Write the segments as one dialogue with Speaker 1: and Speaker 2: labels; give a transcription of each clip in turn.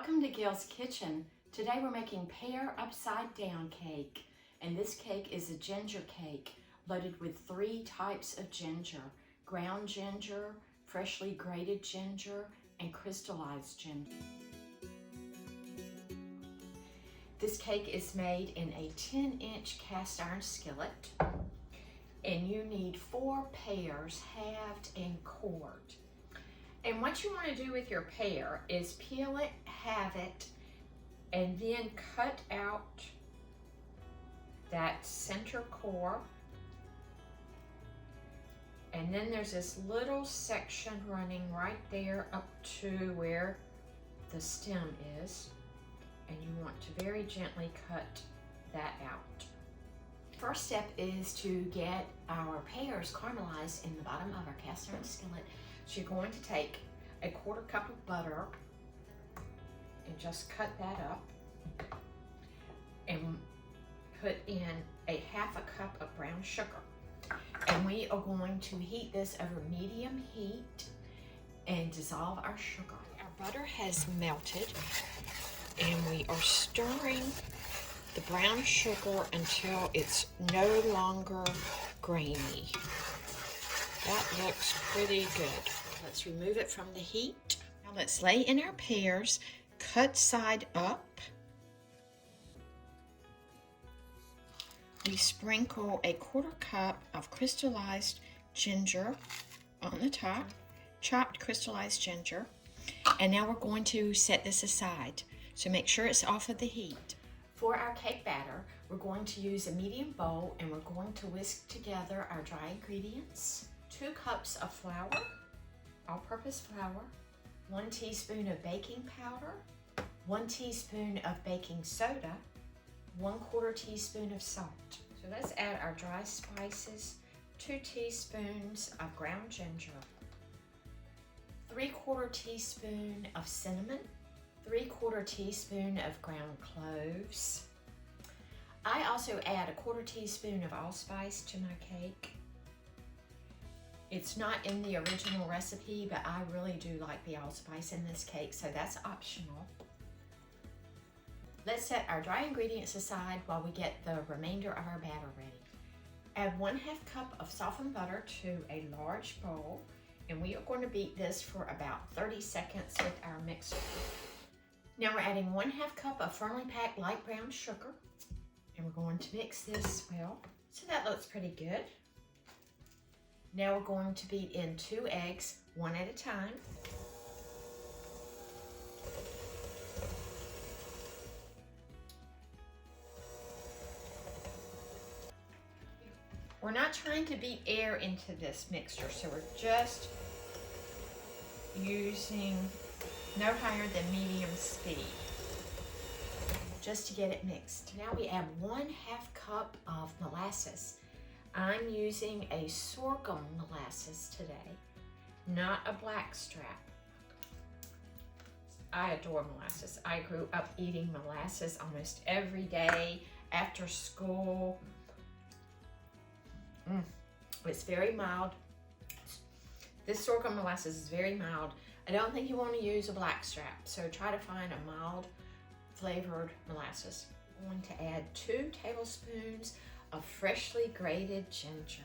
Speaker 1: Welcome to Gail's Kitchen. Today we're making pear upside down cake. And this cake is a ginger cake loaded with 3 types of ginger: ground ginger, freshly grated ginger, and crystallized ginger. This cake is made in a 10-inch cast iron skillet. And you need 4 pears, halved and cored. And what you want to do with your pear is peel it, halve it, and then cut out that center core. And then there's this little section running right there up to where the stem is. And you want to very gently cut that out. First step is to get our pears caramelized in the bottom of our cast iron skillet. So you're going to take a 1/4 cup of butter and just cut that up and put in a 1/2 cup of brown sugar. And we are going to heat this over medium heat and dissolve our sugar. Our butter has melted and we are stirring the brown sugar until it's no longer grainy. That looks pretty good. Let's remove it from the heat. Now let's lay in our pears, cut side up. We sprinkle a 1/4 cup of crystallized ginger on the top, chopped crystallized ginger. And now we're going to set this aside. So make sure it's off of the heat. For our cake batter, we're going to use a medium bowl and we're going to whisk together our dry ingredients. 2 cups of flour, all-purpose flour, 1 teaspoon of baking powder, 1 teaspoon of baking soda, 1/4 teaspoon of salt. So let's add our dry spices, 2 teaspoons of ground ginger, 3/4 teaspoon of cinnamon, 3/4 teaspoon of ground cloves. I also add a 1/4 teaspoon of allspice to my cake. It's not in the original recipe, but I really do like the allspice in this cake, so that's optional. Let's set our dry ingredients aside while we get the remainder of our batter ready. Add 1/2 cup of softened butter to a large bowl, and we are going to beat this for about 30 seconds with our mixer. Now we're adding 1/2 cup of firmly packed light brown sugar, and we're going to mix this well. So that looks pretty good. Now we're going to beat in 2 eggs, 1 at a time. We're not trying to beat air into this mixture, so we're just using no higher than medium speed, just to get it mixed. Now we add 1/2 cup of molasses. I'm using a sorghum molasses today, not a blackstrap. I adore molasses. I grew up eating molasses almost every day after school. It's very mild. This sorghum molasses is very mild. I don't think you want to use a blackstrap, so try to find a mild flavored molasses. I'm going to add 2 tablespoons of freshly grated ginger.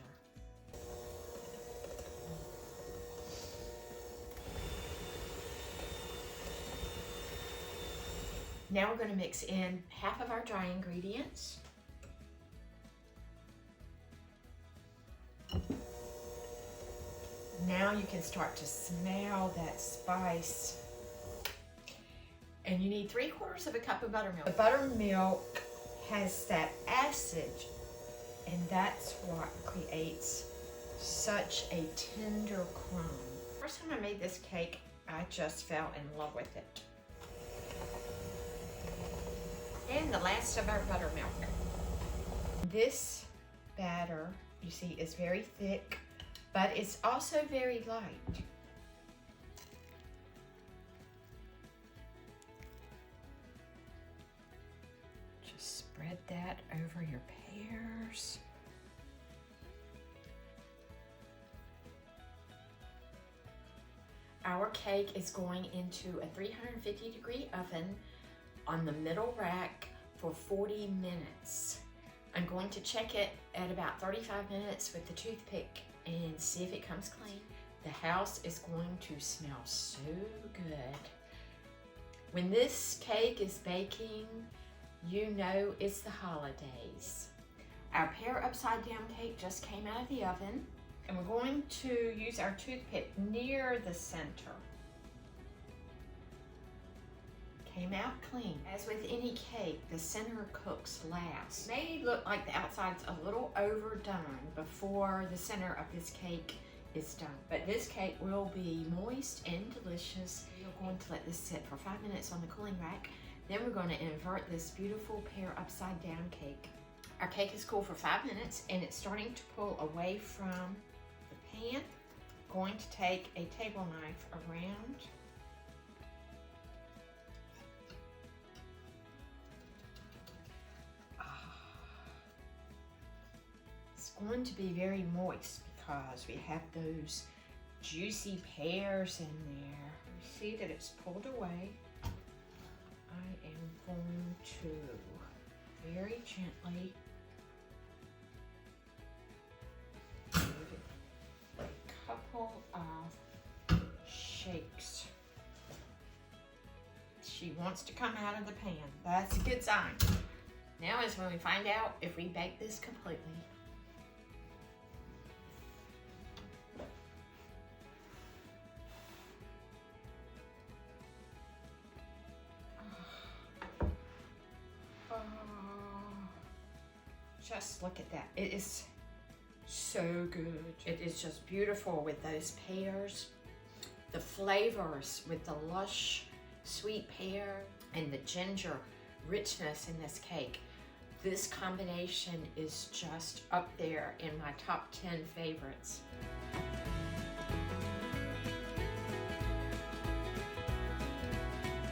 Speaker 1: Now we're going to mix in 1/2 of our dry ingredients. Now you can start to smell that spice. And you need 3/4 cup of buttermilk. The buttermilk has that acid, and that's what creates such a tender crumb. First time I made this cake, I just fell in love with it. And the last of our buttermilk. This batter, you see, is very thick, but it's also very light. Just spread that over your pears. Our cake is going into a 350-degree oven on the middle rack for 40 minutes. I'm going to check it at about 35 minutes with the toothpick and see if it comes clean. The house is going to smell so good. When this cake is baking, you know it's the holidays. Our pear upside down cake just came out of the oven, and we're going to use our toothpick near the center. Came out clean. As with any cake, the center cooks last. It may look like the outside's a little overdone before the center of this cake is done, but this cake will be moist and delicious. We're going to let this sit for 5 minutes on the cooling rack. Then we're going to invert this beautiful pear upside down cake. Our cake is cooled for 5 minutes and it's starting to pull away from the pan. Going to take a table knife around. It's going to be very moist because we have those juicy pears in there. You see that it's pulled away. I am going to very gently give it a couple of shakes. She wants to come out of the pan. That's a good sign. Now is when we find out if we bake this completely. Just look at that. It is so good. It is just beautiful with those pears. The flavors with the lush sweet pear and the ginger richness in this cake. This combination is just up there in my top 10 favorites.